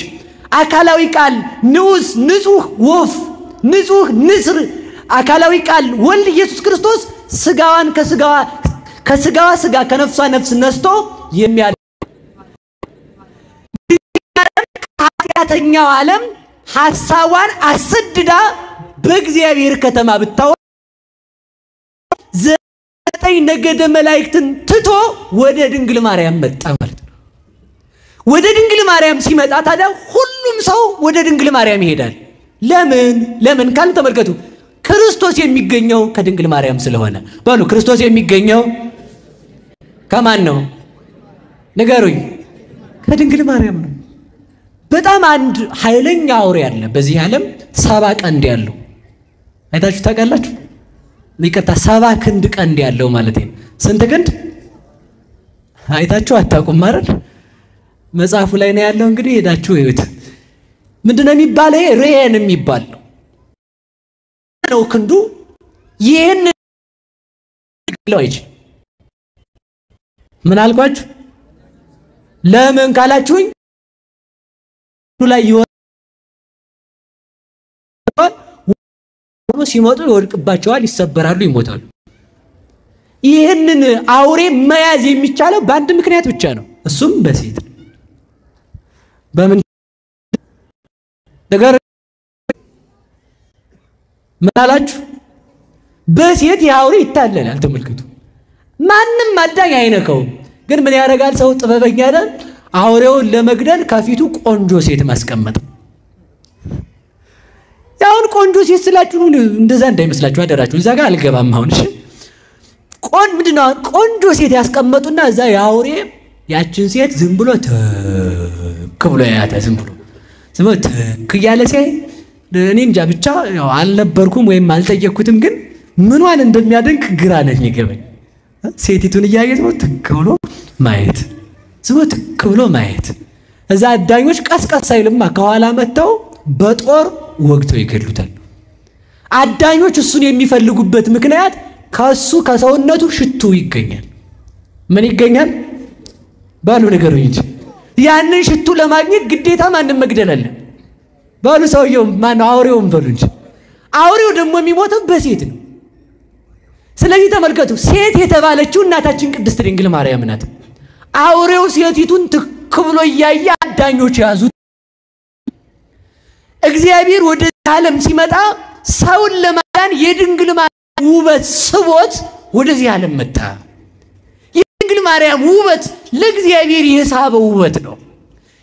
አካላዊ ቃል ንዑስ ንጹህ ወፍ ንጹህ ንስር አካላዊ ቃል ወልድ ኢየሱስ ክርስቶስ ስጋዋን ከስጋዋ ስጋ ከነፍሷ ነፍስ ነስቶ ኃጢአተኛው ዓለም ሐሳቧን አሰድዳ በእግዚአብሔር ከተማ ብታወ ዘጠኝ ነገደ መላእክትን ትቶ ወደ ድንግል ማርያም መጣ ማለት ነው። ወደ ድንግል ማርያም ሲመጣ ታዲያ ሁሉም ሰው ወደ ድንግል ማርያም ይሄዳል። ለምን ካል ተመልከቱ፣ ክርስቶስ የሚገኘው ከድንግል ማርያም ስለሆነ። በሉ ክርስቶስ የሚገኘው ከማን ነው? ንገሩኝ። ከድንግል ማርያም ነው። በጣም አንድ ኃይለኛ አውሬ አለ በዚህ ዓለም 70 ቀንድ ያለው። አይታችሁ ታውቃላችሁ? ይቅርታ 70 ክንድ ቀንድ ያለው ማለት ነው። ስንት ክንድ አይታችሁ አታውቁም አይደል? መጽሐፉ ላይ ነው ያለው። እንግዲህ ሄዳችሁ እዩት። ምንድነው የሚባለው? ሬን የሚባል ነው ክንዱ። ይሄን ለውጭ ምን አልኳችሁ? ለምን ካላችሁኝ ላይ ሲመጡ ይወድቅባቸዋል፣ ይሰበራሉ፣ ይሞታሉ። ይህንን አውሬ መያዝ የሚቻለው በአንድ ምክንያት ብቻ ነው። እሱም በሴት በምን ነገር ምን አላችሁ? በሴት የአውሬ ይታለላል። ተመልከቱ፣ ማንም አዳኝ አይነካውም። ግን ምን ያደርጋል? ሰው ጥበበኛ አይደል? አውሬውን ለመግደል ከፊቱ ቆንጆ ሴት ማስቀመጥ። ያውን ቆንጆ ሴት ስላችሁ እንደዛ እንዳይመስላችሁ አደራችሁ። እዛ ጋር አልገባም አሁን። እሺ ምንድነው ቆንጆ ሴት ያስቀመጡና እዛ የአውሬ ያችን ሴት ዝም ብሎ ትክ ብሎ ያያታል። ዝም ብሎ ትክ እያለ ሲያይ እኔ እንጃ ብቻ ያው አልነበርኩም ወይም አልጠየቅኩትም፣ ግን ምኗን እንደሚያደንቅ ግራ ነው የሚገባኝ። ሴቲቱን እያየት ነው ትክ ብሎ ማየት፣ ዝም ትክ ብሎ ማየት። እዛ አዳኞች ቀስቀስ አይልማ፣ ከኋላ መጥተው በጦር ወግተው ይገድሉታል። አዳኞች እሱን የሚፈልጉበት ምክንያት ከሱ ከሰውነቱ ሽቱ ይገኛል። ምን ይገኛል? ባሉ ነገሩኝ እንጂ ያንን ሽቱ ለማግኘት ግዴታ ማንም መግደል አለ። ባሉ ሰውየው ማን አውሬውን በሉ እንጂ አውሬው ደግሞ የሚሞተው በሴት ነው። ስለዚህ ተመልከቱ፣ ሴት የተባለችው እናታችን ቅድስት ድንግል ማርያም ናት። አውሬው ሴቲቱን ትክ ብሎ እያየ አዳኞች ያዙት። እግዚአብሔር ወደ ዓለም ሲመጣ ሰውን ለማዳን የድንግል ማርያም ውበት ስቦት ወደዚህ ዓለም መጣ። የድንግል ማርያም ውበት ለእግዚአብሔር የሳበው ውበት ነው።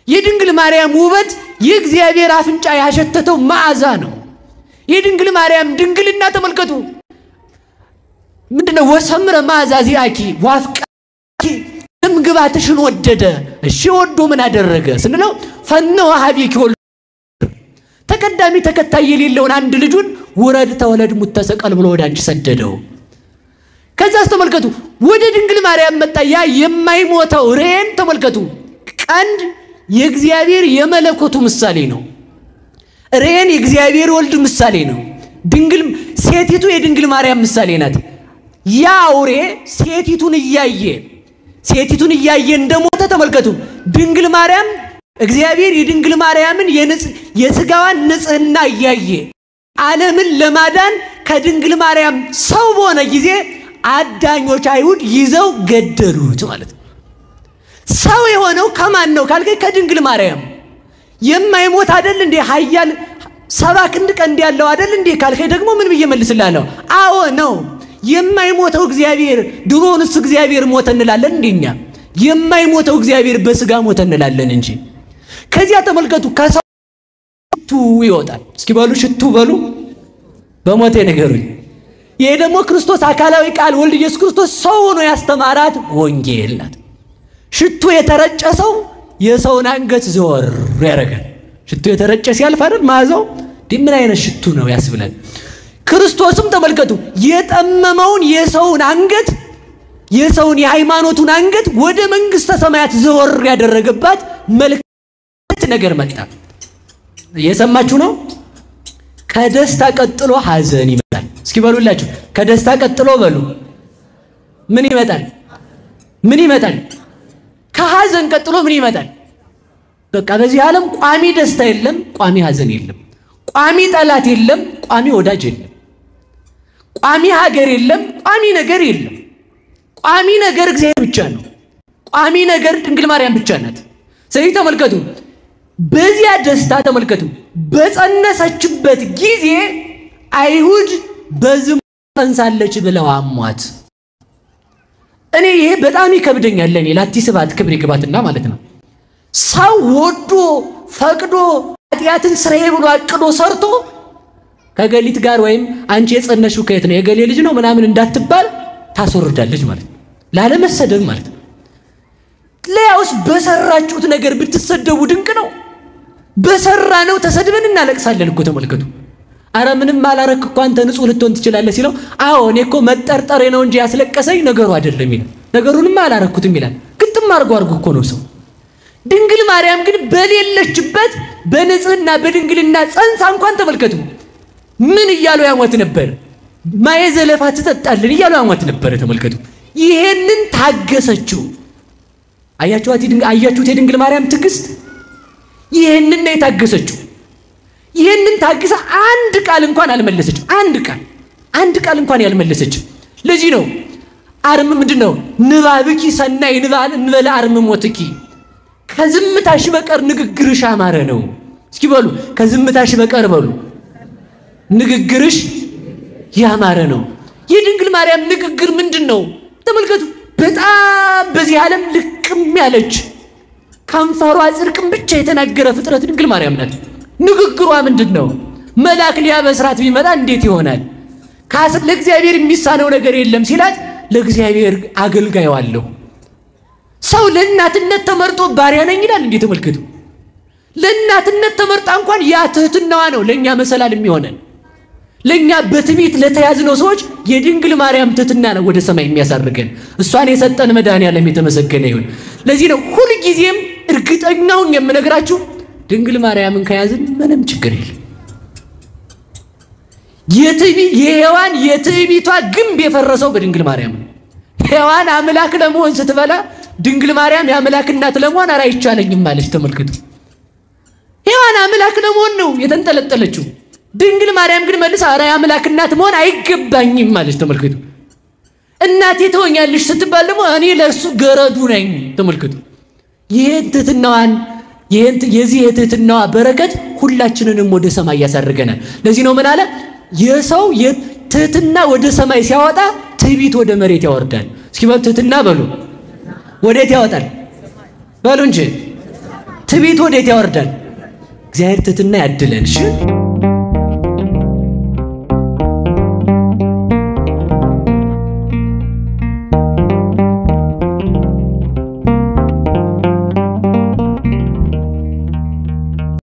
የድንግል ማርያም ውበት የእግዚአብሔር አፍንጫ ያሸተተው መዓዛ ነው። የድንግል ማርያም ድንግልና ተመልከቱ፣ ምንድነው? ወሰምረ መዓዛ ዚአኪ ዋፍቃኪ ግባትሽን ወደደ። እሺ ወዶ ምን አደረገ ስንለው ፈነወ ሀቢኪ ወልድ ተቀዳሚ ተከታይ የሌለውን አንድ ልጁን ውረድ ተወለድ ሙት ተሰቀል ብሎ ወደ አንቺ ሰደደው። ከዛስ ተመልከቱ ወደ ድንግል ማርያም መጣ። ያ የማይሞተው ሬን ተመልከቱ፣ ቀንድ የእግዚአብሔር የመለኮቱ ምሳሌ ነው። ሬን የእግዚአብሔር ወልድ ምሳሌ ነው። ድንግል ሴቲቱ የድንግል ማርያም ምሳሌ ናት። ያ አውሬ ሴቲቱን እያየ እንደሞተ ተመልከቱ። ድንግል ማርያም እግዚአብሔር የድንግል ማርያምን የሥጋዋን ንጽህና እያየ ዓለምን ለማዳን ከድንግል ማርያም ሰው በሆነ ጊዜ አዳኞች አይሁድ ይዘው ገደሉት ማለት ነው። ሰው የሆነው ከማን ነው ካልከኝ ከድንግል ማርያም። የማይሞት አይደል እንዴ? ኃያል 70 ክንድ ቀንድ ያለው አይደል እንዴ ካልከኝ ደግሞ ምን ብዬ መልስላለሁ? አዎ ነው። የማይሞተው እግዚአብሔር ድሮንስ እግዚአብሔር ሞተ እንላለን እንደኛ? የማይሞተው እግዚአብሔር በሥጋ ሞተ እንላለን እንጂ። ከዚያ ተመልከቱ ከሰው ሽቱ ይወጣል። እስኪ በሉ ሽቱ በሉ፣ በሞቴ ነገሩኝ። ይሄ ደግሞ ክርስቶስ አካላዊ ቃል ወልድ ኢየሱስ ክርስቶስ ሰው ሆኖ ያስተማራት ወንጌል ናት። ሽቱ የተረጨ ሰው የሰውን አንገት ዘወር ያደርጋል። ሽቱ የተረጨ ሲያልፍ አይደል መዓዛው ምን አይነት ሽቱ ነው ያስብላል። ክርስቶስም ተመልከቱ የጠመመውን የሰውን አንገት የሰውን የሃይማኖቱን አንገት ወደ መንግስተ ሰማያት ዘወር ያደረገባት መልካም ነገር መጣ። እየሰማችሁ ነው? ከደስታ ቀጥሎ ሐዘን ይመጣል። እስኪ በሉላችሁ ከደስታ ቀጥሎ በሉ ምን ይመጣል? ምን ይመጣል? ከሐዘን ቀጥሎ ምን ይመጣል? በቃ በዚህ ዓለም ቋሚ ደስታ የለም፣ ቋሚ ሐዘን የለም። ቋሚ ጠላት የለም፣ ቋሚ ወዳጅ የለም። ቋሚ ሀገር የለም፣ ቋሚ ነገር የለም። ቋሚ ነገር እግዚአብሔር ብቻ ነው። ቋሚ ነገር ድንግል ማርያም ብቻ ናት። ስለዚህ ተመልከቱ በዚያ ደስታ ተመልከቱ በጸነሰችበት ጊዜ አይሁድ በዝሙት ጸንሳለች ብለው አሟት። እኔ ይሄ በጣም ይከብደኛል ለኔ ላቲስባት ክብር ይግባትና ማለት ነው። ሰው ወዶ ፈቅዶ ኃጢአትን ስራዬ ብሎ አቅዶ ሰርቶ ከገሊት ጋር ወይም አንቺ የጸነሽው ከየት ነው የገሌ ልጅ ነው ምናምን እንዳትባል ታስወርዳለች ማለት ነው። ላለመሰደብ ማለት ነው። ለያውስ በሰራችሁት ነገር ብትሰደቡ ድንቅ ነው። በሰራነው ተሰድበን እናለቅሳለን እኮ ተመልከቱ። አረ ምንም ማላረክ እኮ አንተ ንጹህ ልትሆን ትችላለህ ሲለው አዎ እኔ እኮ መጠርጠሬ ነው እንጂ ያስለቀሰኝ ነገሩ አይደለም ይላል። ነገሩንም አላረኩትም ይላል። ግጥም አርጎ እኮ ነው ሰው። ድንግል ማርያም ግን በሌለችበት በንጽህና በድንግልና ጸንሳ እንኳን ተመልከቱ ምን እያሉ ያሟት ነበር? ማየዘለፋ ትጠጣልን እያሉ ያሟት ነበር። ተመልከቱ ይሄንን ታገሰችው። አያችሁት የድንግል ማርያም ትዕግስት? ይሄንን ነው የታገሰችው። ይሄንን ታግሳ አንድ ቃል እንኳን አልመለሰች። አንድ ቃል እንኳን ያልመለሰች። ለዚህ ነው አርም ምንድነው ንባብኪ ሰናይ ንባል እንበለ አርም ሞትኪ ከዝምታሽ በቀር ንግግርሽ አማረ ነው። እስኪ በሉ ከዝምታሽ በቀር በሉ ንግግርሽ ያማረ ነው። የድንግል ማርያም ንግግር ምንድነው? ተመልከቱ በጣም በዚህ ዓለም ልቅም ያለች ከንፈሯ ጽድቅም ብቻ የተናገረ ፍጥረት ድንግል ማርያም ናት። ንግግሯ ምንድነው? መልአክ ሊያበስራት ቢመጣ እንዴት ይሆናል? ለእግዚአብሔር የሚሳነው ነገር የለም ሲላት ለእግዚአብሔር አገልጋዩ አለው። ሰው ለእናትነት ተመርጦ ባሪያ ነኝ ይላል እንዴ? ተመልከቱ ለእናትነት ተመርጣ እንኳን ያ ትህትናዋ ነው ለኛ መሰላል የሚሆነን። ለኛ በትዕቢት ለተያዝነው ሰዎች የድንግል ማርያም ትህትና ነው ወደ ሰማይ የሚያሳርገን። እሷን የሰጠን መድኃኒዓለም የተመሰገነ ይሁን። ለዚህ ነው ሁሉ ጊዜም እርግጠኛውን የምነግራችሁ ድንግል ማርያምን ከያዝን ምንም ችግር የለም። የሔዋን የትዕቢቷ ግንብ የፈረሰው በድንግል ማርያም ነው። ሔዋን አምላክ ለመሆን ስትበላ ድንግል ማርያም የአምላክ እናት ለመሆን ኧረ አይቻለኝም ማለች። ተመልከቱ ሔዋን አምላክ ለመሆን ነው የተንጠለጠለችው። ድንግል ማርያም ግን መልሳ ኧረ የአምላክ እናት መሆን አይገባኝም ማለች። ተመልከቱ እናቴ ትሆኛለሽ ስትባል ደግሞ እኔ ለእሱ ገረዱ ነኝ። ተመልከቱ ይሄን ትህትናዋን የዚህ የትህትናዋ በረከት ሁላችንንም ወደ ሰማይ ያሳርገናል። ለዚህ ነው ምን አለ የሰው የትህትና ወደ ሰማይ ሲያወጣ ትዕቢት ወደ መሬት ያወርዳል። እስኪ በሉ ትህትና በሉ ወዴት ያወጣል? በሉ እንጂ ትዕቢት ወዴት ያወርዳል? እግዚአብሔር ትህትና ያድለን። እሺ